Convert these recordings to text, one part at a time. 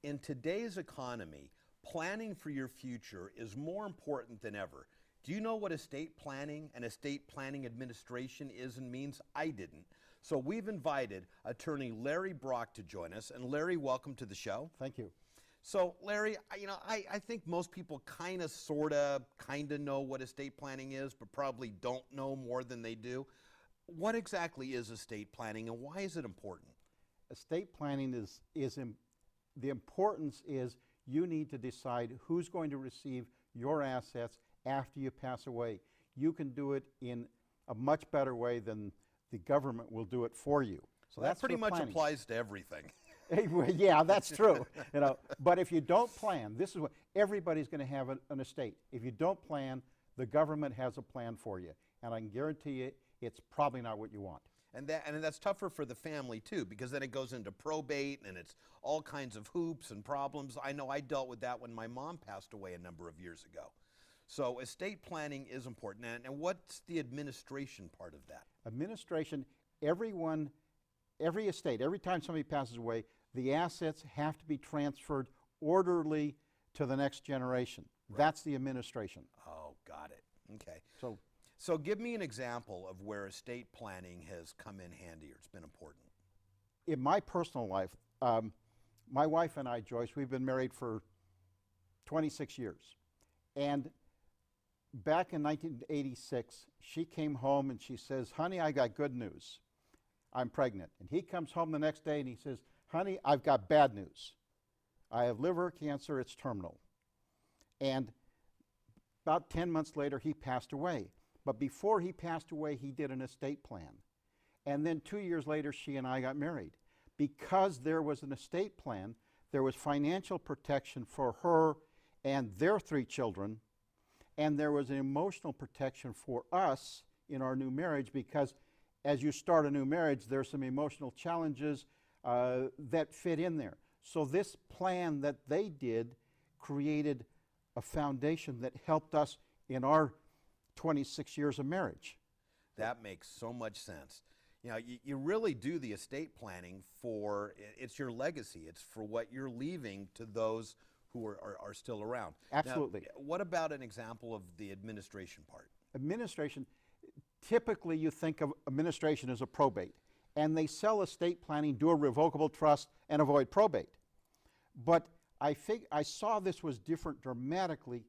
In today's economy, planning for your future is more important than ever. Do you know what estate planning and estate planning administration is and means? I didn't. So we've invited attorney Larry Brock to join us. And Larry, welcome to the show. Thank you. So Larry, I think most people kind of know what estate planning is, but probably don't know more than they do. What exactly is estate planning and why is it important? Estate planning the importance is you need to decide who's going to receive your assets after you pass away. You can do it in a much better way than the government will do it for you. So that pretty much applies to everything. Yeah, that's true. But if you don't plan, this is what everybody's going to have an estate. If you don't plan, the government has a plan for you, and I can guarantee you, it's probably not what you want. And that's tougher for the family too, because then it goes into probate and it's all kinds of hoops and problems. I know I dealt with that when my mom passed away a number of years ago. So estate planning is important. And what's the administration part of that? Administration, every estate, every time somebody passes away, the assets have to be transferred orderly to the next generation. Right. That's the administration. Oh, got it. Okay. So give me an example of where estate planning has come in handy or it's been important. In my personal life, my wife and I, Joyce, we've been married for 26 years. And back in 1986, she came home and she says, "Honey, I got good news. I'm pregnant." And he comes home the next day and he says, "Honey, I've got bad news. I have liver cancer, it's terminal." And about 10 months later, he passed away. But before he passed away, he did an estate plan. And then 2 years later, she and I got married. Because there was an estate plan, there was financial protection for her and their 3 children, and there was an emotional protection for us in our new marriage, because as you start a new marriage, there's some emotional challenges that fit in there. So this plan that they did created a foundation that helped us in our 26 years of marriage. That makes so much sense. You know, you really do the estate planning for, it's your legacy. It's for what you're leaving to those who are still around. Absolutely. Now, what about an example of the administration part? Administration, typically you think of administration as a probate, and they sell estate planning, do a revocable trust, and avoid probate. But I saw this was different dramatically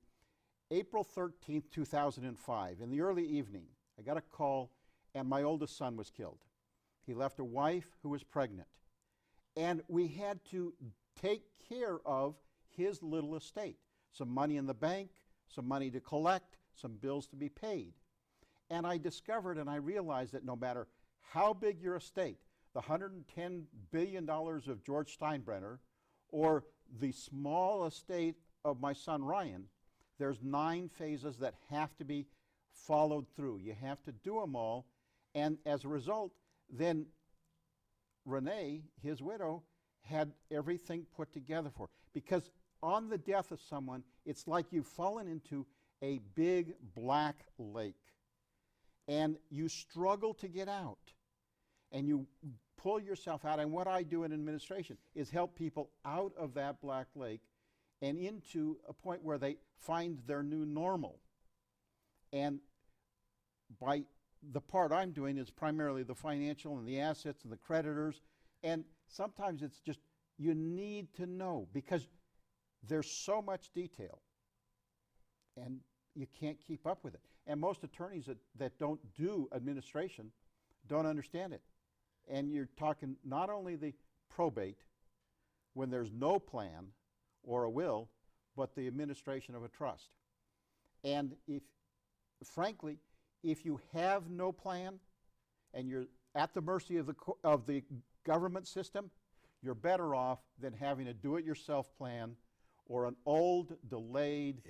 April 13th, 2005. In the early evening, I got a call and my oldest son was killed. He left a wife who was pregnant. And we had to take care of his little estate. Some money in the bank, some money to collect, some bills to be paid. And I discovered and I realized that no matter how big your estate, the $110 billion of George Steinbrenner or the small estate of my son Ryan, there's 9 phases that have to be followed through. You have to do them all. And as a result, then Renee, his widow, had everything put together for her. Because on the death of someone, it's like you've fallen into a big black lake. And you struggle to get out. And you pull yourself out. And what I do in administration is help people out of that black lake and into a point where they find their new normal. And by the part I'm doing is primarily the financial and the assets and the creditors. And sometimes it's just, you need to know because there's so much detail and you can't keep up with it. And most attorneys that don't do administration don't understand it. And you're talking not only the probate, when there's no plan or a will, but the administration of a trust. And frankly, if you have no plan and you're at the mercy of the government system, you're better off than having a do-it-yourself plan or an old, delayed,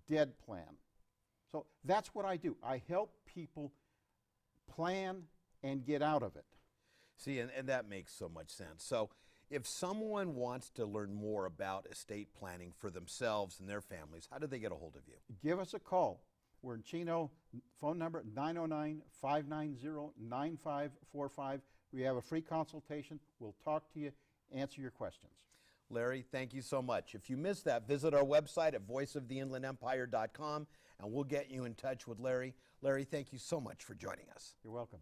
dead plan. So that's what I do. I help people plan and get out of it. See, and that makes so much sense. So if someone wants to learn more about estate planning for themselves and their families, how do they get a hold of you? Give us a call. We're in Chino, phone number 909-590-9545. We have a free consultation. We'll talk to you, answer your questions. Larry, thank you so much. If you missed that, visit our website at voiceoftheinlandempire.com and we'll get you in touch with Larry. Larry, thank you so much for joining us. You're welcome.